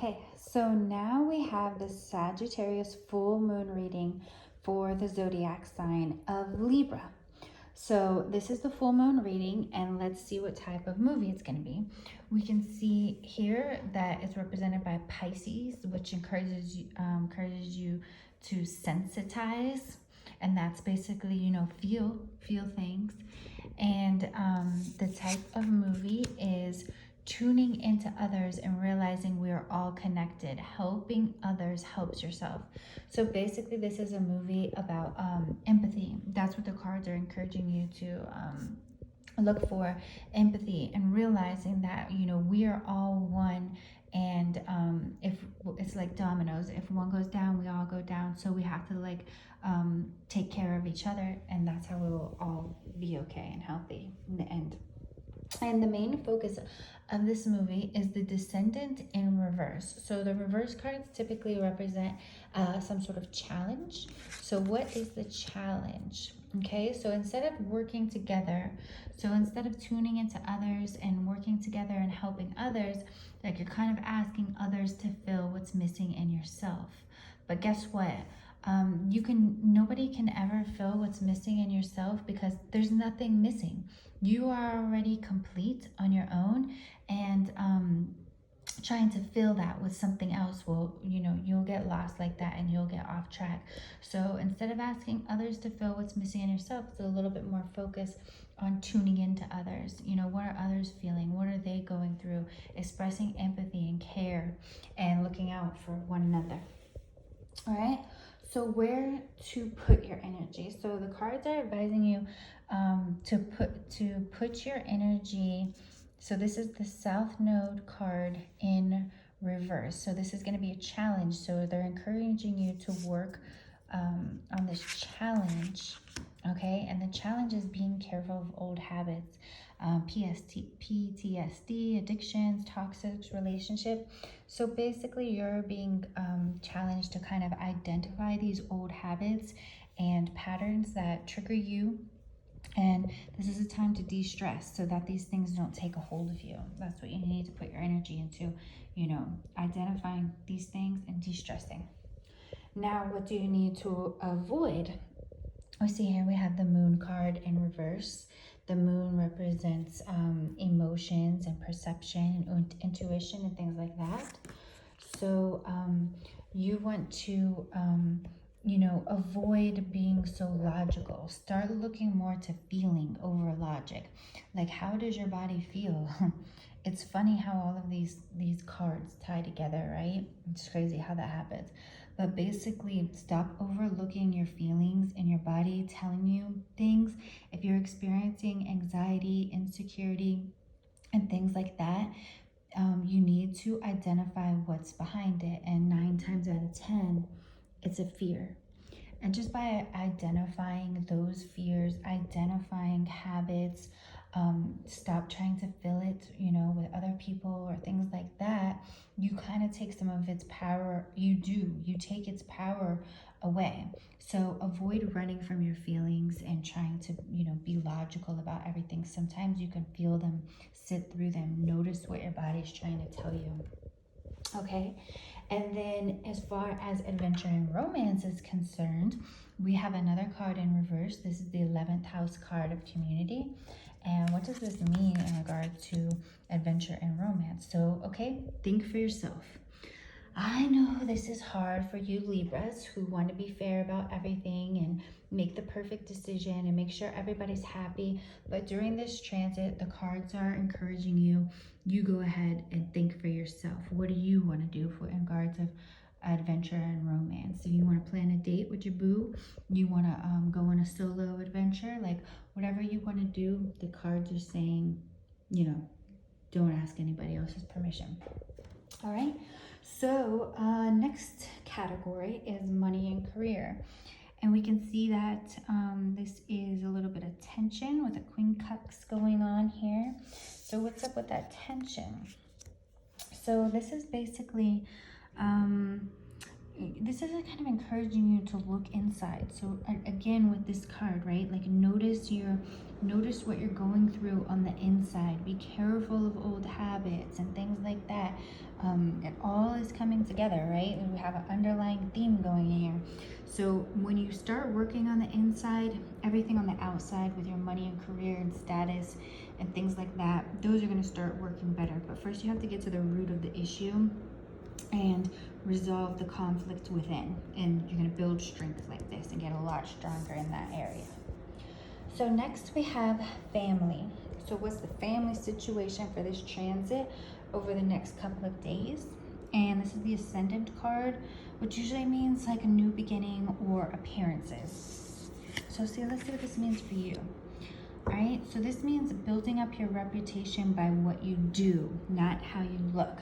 Okay, so now we have the Sagittarius full moon reading for the zodiac sign of Libra. So this is the full moon reading, and let's see what type of movie it's going to be. We can see here that it's represented by Pisces, which encourages you to sensitize, and that's basically, feel things. And the type of movie is tuning into others and realizing we are all connected. Helping others helps yourself. So basically, this is a movie about empathy. That's what the cards are encouraging you to look for: empathy, and realizing that we are all one. And if it's like dominoes, if one goes down, we all go down. So we have to take care of each other, and that's how we will all be okay and healthy in the end. And the main focus of this movie is the Descendant in reverse. So the reverse cards typically represent some sort of challenge. So what is the challenge? Okay, so instead of working together, so instead of tuning into others and working together and helping others, like you're kind of asking others to fill what's missing in yourself. But guess what? Nobody can ever fill what's missing in yourself, because there's nothing missing. You are already complete on your own, and trying to fill that with something else will, you'll get lost like that and you'll get off track. So instead of asking others to fill what's missing in yourself, it's a little bit more focused on tuning into others. What are others feeling? What are they going through? Expressing empathy and care and looking out for one another. All right, so where to put your energy? So the cards are advising you to put your energy. So this is the South Node card in reverse. So this is going to be a challenge. So they're encouraging you to work on this challenge. Okay, and the challenge is being careful of old habits, PTSD, addictions, toxic relationship. So basically, you're being challenged to kind of identify these old habits and patterns that trigger you. And this is a time to de-stress so that these things don't take a hold of you. That's what you need to put your energy into, identifying these things and de-stressing. Now, what do you need to avoid? We see here we have the Moon card in reverse. The moon represents emotions and perception and intuition and things like that. So you want to, avoid being so logical. Start looking more to feeling over logic. Like, how does your body feel? It's funny how all of these cards tie together, right? It's crazy how that happens. But basically, stop overlooking your feelings and your body telling you things. If you're experiencing anxiety, insecurity, and things like that, you need to identify what's behind it. And 9 times out of 10, it's a fear. And just by identifying those fears, identifying habits, stop trying to fill it, with other people or things like that, you kind of take some of its power. You take its power away. So avoid running from your feelings and trying to, be logical about everything. Sometimes you can feel them, sit through them, notice what your body's trying to tell you. Okay. And then as far as adventure and romance is concerned, we have another card in reverse. This is the 11th house card of community. And what does this mean in regard to adventure and romance? So, okay, think for yourself. I know this is hard for you Libras who want to be fair about everything and make the perfect decision and make sure everybody's happy. But during this transit, the cards are encouraging you. You go ahead and think for yourself. What do you want to do in regards of adventure and romance? So you want to plan a date with your boo? You want to go on a solo adventure? Like, whatever you want to do, the cards are saying, don't ask anybody else's permission. All right. So next category is money and career. And we can see that this is a little bit of tension with a Queen Cups going on here. So what's up with that tension? So this is basically this is kind of encouraging you to look inside. So again, with this card, right, like notice what you're going through on the inside. Be careful of old habits and things like that. It all is coming together, right? And we have an underlying theme going here. So when you start working on the inside, everything on the outside with your money and career and status and things like that, those are going to start working better. But first you have to get to the root of the issue and resolve the conflict within, and you're going to build strength like this and get a lot stronger in that area. So next we have family. So what's the family situation for this transit over the next couple of days? And this is the Ascendant card, which usually means like a new beginning or appearances. So see, let's see what this means for you. All right, so this means building up your reputation by what you do, not how you look.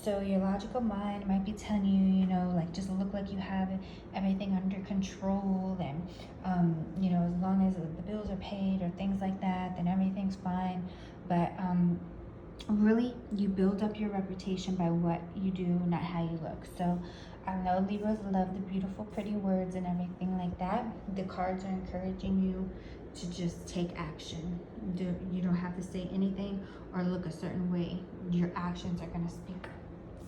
So your logical mind might be telling you, you know, like just look like you have everything under control, and you know, as long as the bills are paid or things like that, then everything's fine. But really, you build up your reputation by what you do, not how you look. So I know Libras love the beautiful, pretty words and everything like that. The cards are encouraging you to just take action. You don't have to say anything or look a certain way. Your actions are going to speak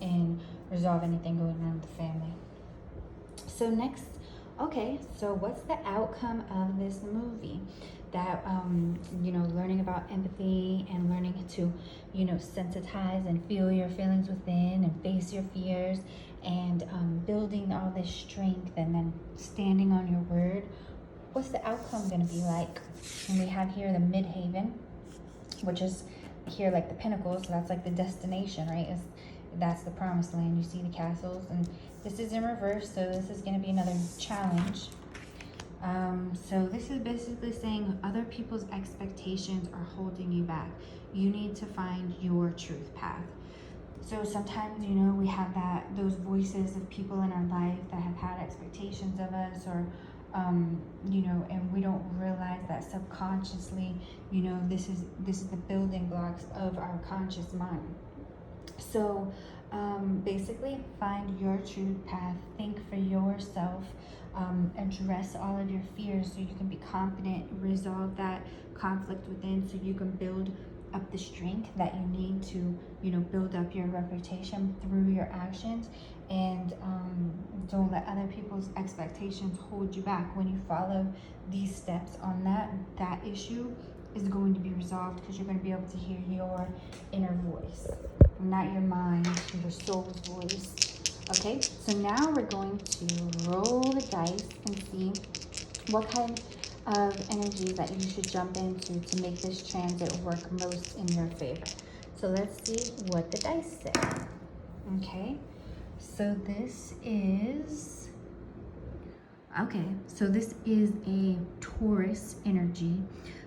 and resolve anything going on with the family. So next, okay, so what's the outcome of this movie? That you know, learning about empathy and learning to, you know, sensitize and feel your feelings within and face your fears, and building all this strength and then standing on your word. What's the outcome going to be like? And we have here the midhaven, which is here like the pinnacle, so that's like the destination, right? That's the promised land. You see the castles, and this is in reverse, so this is going to be another challenge. So this is basically saying other people's expectations are holding you back. You need to find your truth path. So sometimes, you know, we have those voices of people in our life that have had expectations of us, or you know, and we don't realize that subconsciously, you know, this is the building blocks of our conscious mind. So basically, find your true path, think for yourself, address all of your fears so you can be confident, resolve that conflict within, so you can build up the strength that you need to, you know, build up your reputation through your actions. And don't let other people's expectations hold you back. When you follow these steps on that issue is going to be resolved, because you're going to be able to hear your inner voice, not your mind, your soul's voice. Okay, so now we're going to roll the dice and see what kind of energies that you should jump into to make this transit work most in your favor. So let's see what the dice say. Okay, so this is a Taurus energy.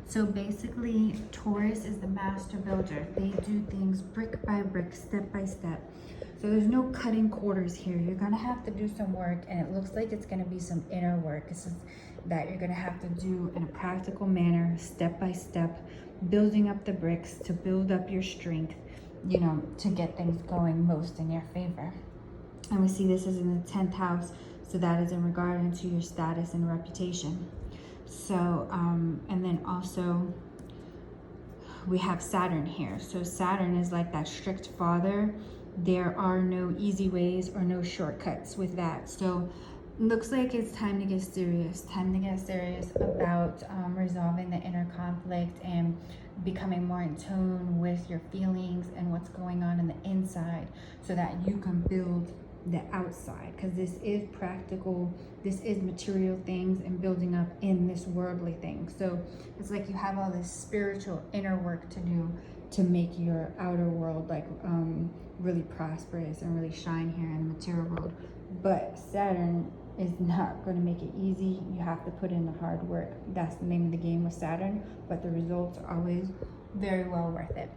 So basically, Taurus is the master builder. They do things brick by brick, step by step. So there's no cutting corners here. You're gonna have to do some work, and it looks like it's gonna be some inner work. This is that you're gonna have to do in a practical manner, step by step, building up the bricks to build up your strength, you know, to get things going most in your favor. And we see this is in the 10th house, so that is in regard to your status and reputation. So, and then also we have Saturn here. So Saturn is like that strict father. There are no easy ways or no shortcuts with that. So looks like it's time to get serious about resolving the inner conflict and becoming more in tune with your feelings and what's going on in the inside, so that you can build the outside, because this is practical, this is material things and building up in this worldly thing. So it's like you have all this spiritual inner work to do to make your outer world like really prosperous and really shine here in the material world. But Saturn is not going to make it easy. You have to put in the hard work. That's the name of the game with Saturn, but the results are always very well worth it.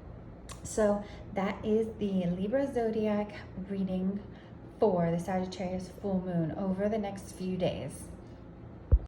So that is the Libra zodiac reading for the Sagittarius full moon over the next few days.